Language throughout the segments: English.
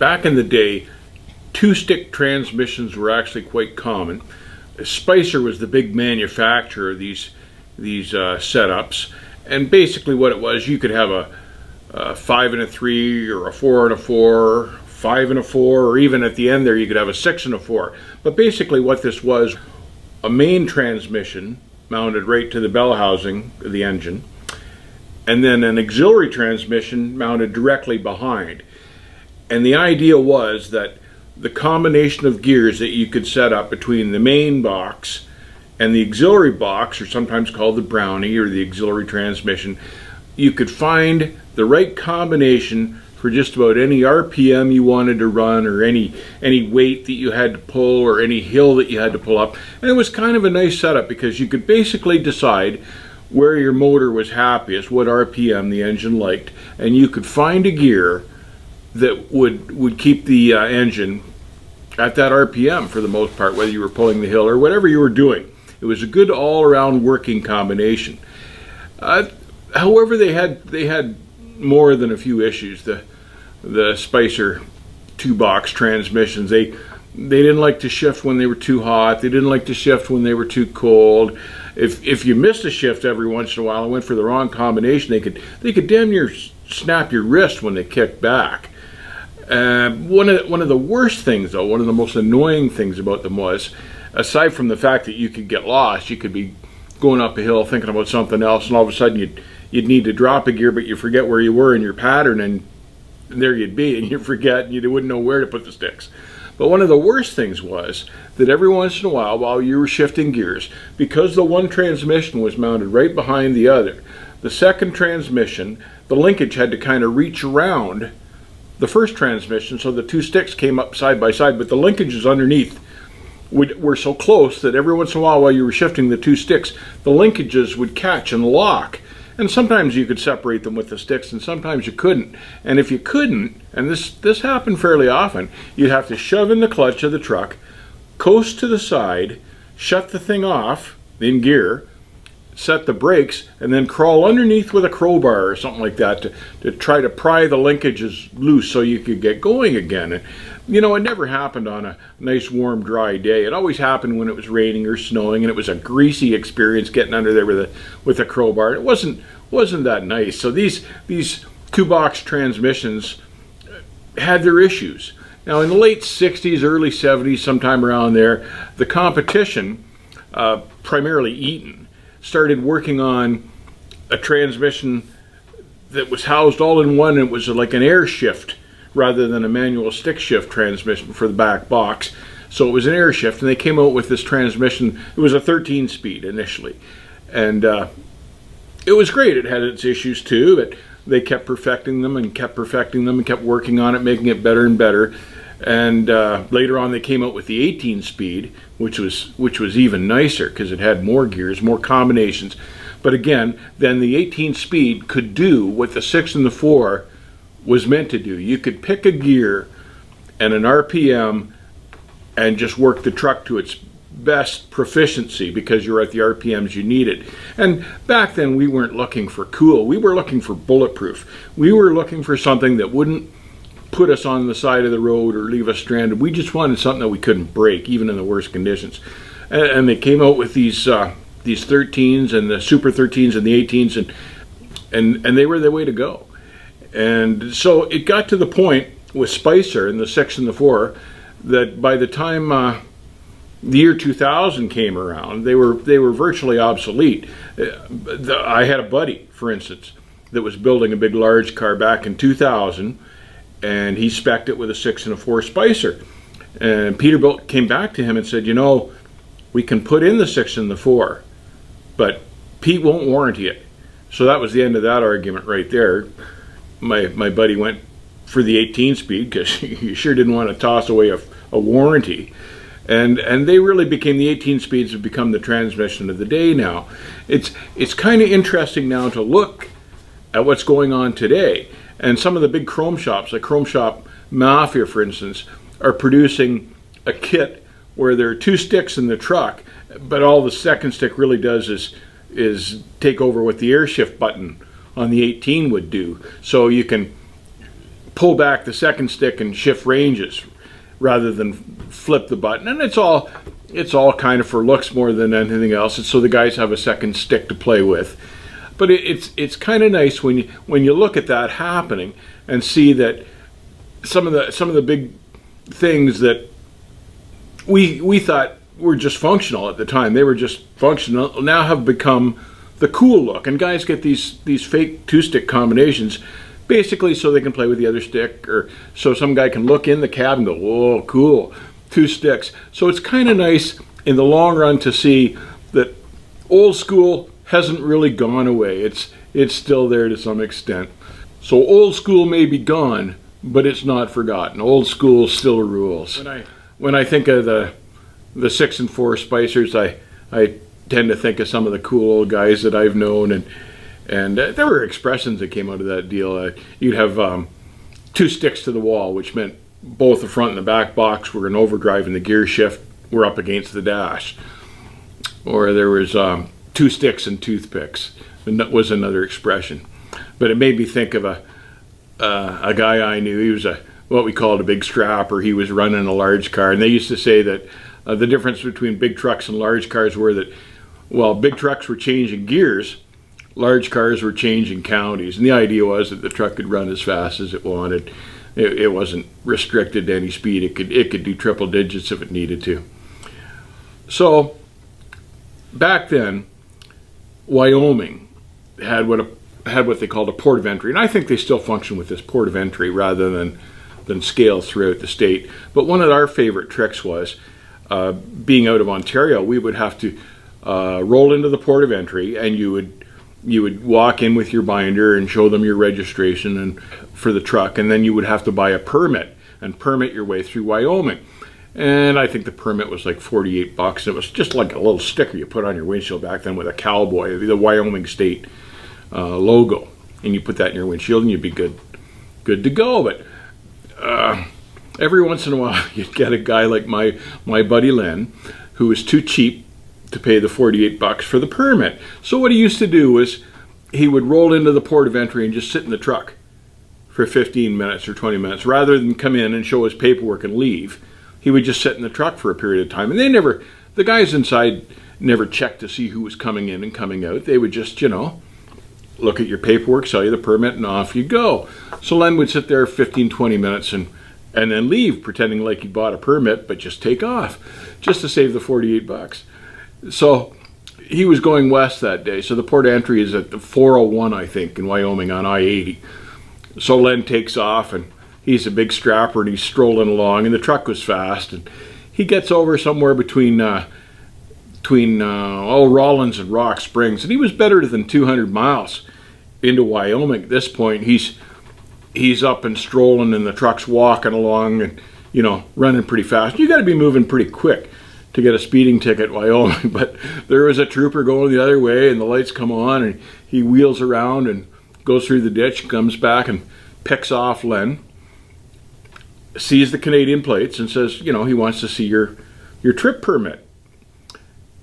back in the day, two-stick transmissions were actually quite common. Spicer was the big manufacturer of these setups, and basically what it was, you could have a 5 and a 3 or a 4 and a 4, 5 and a 4, or even at the end there you could have a 6 and a 4. But basically what this was, a main transmission mounted right to the bell housing of the engine, and then an auxiliary transmission mounted directly behind. And the idea was that the combination of gears that you could set up between the main box and the auxiliary box, or sometimes called the brownie or the auxiliary transmission, you could find the right combination for just about any RPM you wanted to run, or any weight that you had to pull, or any hill that you had to pull up. And it was kind of a nice setup because you could basically decide where your motor was happiest, what RPM the engine liked, and you could find a gear that would keep the engine at that RPM for the most part, whether you were pulling the hill or whatever you were doing. It was a good all-around working combination. However, they had more than a few issues. The Spicer two-box transmissions, they didn't like to shift when they were too hot. They didn't like to shift when they were too cold. If you missed a shift every once in a while and went for the wrong combination, they could damn near snap your wrist when they kicked back. One of the worst things, though, one of the most annoying things about them was, aside from the fact that you could get lost, you could be going up a hill thinking about something else, and all of a sudden you'd need to drop a gear, but you forget where you were in your pattern, and there you'd be, and you forget, and you wouldn't know where to put the sticks. But one of the worst things was that every once in a while you were shifting gears, because the one transmission was mounted right behind the other, the second transmission, the linkage had to kind of reach around the first transmission, so the two sticks came up side by side, but the linkages underneath were so close that every once in a while you were shifting the two sticks, the linkages would catch and lock. And sometimes you could separate them with the sticks, and sometimes you couldn't. And if you couldn't, and this happened fairly often, you'd have to shove in the clutch of the truck, coast to the side, shut the thing off in gear, set the brakes, and then crawl underneath with a crowbar or something like that to try to pry the linkages loose so you could get going again. And, you know, it never happened on a nice, warm, dry day. It always happened when it was raining or snowing, and it was a greasy experience getting under there with a crowbar. It wasn't that nice. So these two-box transmissions had their issues. Now, in the late 60s, early 70s, sometime around there, the competition, primarily Eaton, started working on a transmission that was housed all in one. It was like an air shift rather than a manual stick shift transmission for the back box. So it was an air shift, and they came out with this transmission. It was a 13-speed initially, and it was great. It had its issues too, but they kept perfecting them and kept perfecting them and kept working on it, making it better and better. And later on, they came out with the 18-speed, which was even nicer because it had more gears, more combinations. But again, then the 18-speed could do what the 6 and the 4 was meant to do. You could pick a gear and an RPM and just work the truck to its best proficiency because you're at the RPMs you needed. And back then, we weren't looking for cool. We were looking for bulletproof. We were looking for something that wouldn't put us on the side of the road or leave us stranded. We just wanted something that we couldn't break, even in the worst conditions. And they came out with these 13s and the Super 13s and the 18s, and they were the way to go. And so it got to the point with Spicer and the 6 and the 4 that by the time the year 2000 came around, they were virtually obsolete. I had a buddy, for instance, that was building a big large car back in 2000, and he spec'd it with a 6 and a 4 Spicer. And Peterbilt came back to him and said, you know, we can put in the 6 and the 4, but Pete won't warranty it. So that was the end of that argument right there. My buddy went for the 18-speed because he sure didn't want to toss away a warranty. And they really became, the 18 speeds have become the transmission of the day now. It's kind of interesting now to look at what's going on today. And some of the big chrome shops, like Chrome Shop Mafia, for instance, are producing a kit where there are two sticks in the truck, but all the second stick really does is take over what the air shift button on the 18 would do. So you can pull back the second stick and shift ranges rather than flip the button. And it's all kind of for looks more than anything else. It's so the guys have a second stick to play with. But it's kind of nice when you look at that happening and see that some of the big things that we thought were just functional at the time, they were just functional, now have become the cool look. And guys get these fake two-stick combinations basically so they can play with the other stick, or so some guy can look in the cab and go, whoa, cool, 2 sticks. So it's kind of nice in the long run to see that old school hasn't really gone away. It's still there to some extent. So old school may be gone, but it's not forgotten. Old school still rules. When I think of the 6 and 4 spicers, I tend to think of some of the cool old guys that I've known, and there were expressions that came out of that deal. You'd have 2 sticks to the wall, which meant both the front and the back box were in overdrive and the gear shift were up against the dash. Or there was 2 sticks and toothpicks, and that was another expression. But it made me think of a guy I knew. He was what we called a big strapper. He was running a large car, and they used to say that the difference between big trucks and large cars were that, well, big trucks were changing gears, large cars were changing counties, and the idea was that the truck could run as fast as it wanted. It wasn't restricted to any speed. It could do triple digits if it needed to. So back then, Wyoming had what they called a port of entry, and I think they still function with this port of entry rather than scale throughout the state. But one of our favorite tricks was, being out of Ontario, we would have to roll into the port of entry, and you would walk in with your binder and show them your registration and for the truck, and then you would have to buy a permit and permit your way through Wyoming. And I think the permit was like $48. It was just like a little sticker you put on your windshield back then with a cowboy, the Wyoming State logo, and you put that in your windshield and you'd be good to go. But every once in a while you'd get a guy like my buddy Len, who was too cheap to pay the $48 for the permit. So what he used to do was he would roll into the port of entry and just sit in the truck for 15 minutes or 20 minutes. Rather than come in and show his paperwork and leave, he would just sit in the truck for a period of time. And the guys inside never checked to see who was coming in and coming out. They would just, look at your paperwork, sell you the permit, and off you go. So Len would sit there 15, 20 minutes and then leave, pretending like he bought a permit, but just take off, just to save the $48. So he was going west that day. So the port of entry is at the 401, I think, in Wyoming on I-80. So Len takes off, and he's a big strapper, and he's strolling along, and the truck was fast. And he gets over somewhere between Rollins and Rock Springs, and he was better than 200 miles into Wyoming. At this point, he's up and strolling, and the truck's walking along, and running pretty fast. You got to be moving pretty quick to get a speeding ticket in Wyoming. But there was a trooper going the other way, and the lights come on, and he wheels around and goes through the ditch, comes back and picks off Len, sees the Canadian plates, and says, he wants to see your trip permit.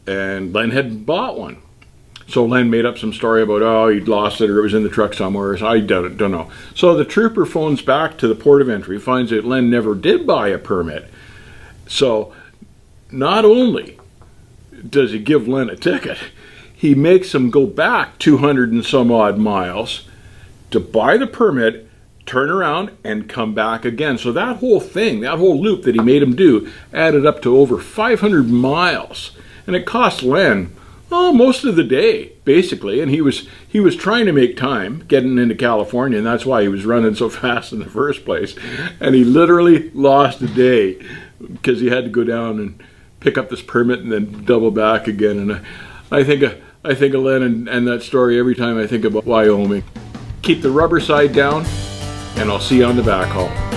And Len hadn't bought one. So Len made up some story about, he'd lost it or it was in the truck somewhere. So I don't know. So the trooper phones back to the port of entry, finds that Len never did buy a permit. So not only does he give Len a ticket, he makes him go back 200 and some odd miles to buy the permit, turn around, and come back again. So that whole thing, that whole loop that he made him do, added up to over 500 miles. And it cost Len most of the day, basically. And he was trying to make time getting into California, and that's why he was running so fast in the first place. And he literally lost a day because he had to go down and pick up this permit and then double back again. And I think of Len and that story every time I think about Wyoming. Keep the rubber side down, and I'll see you on the backhaul.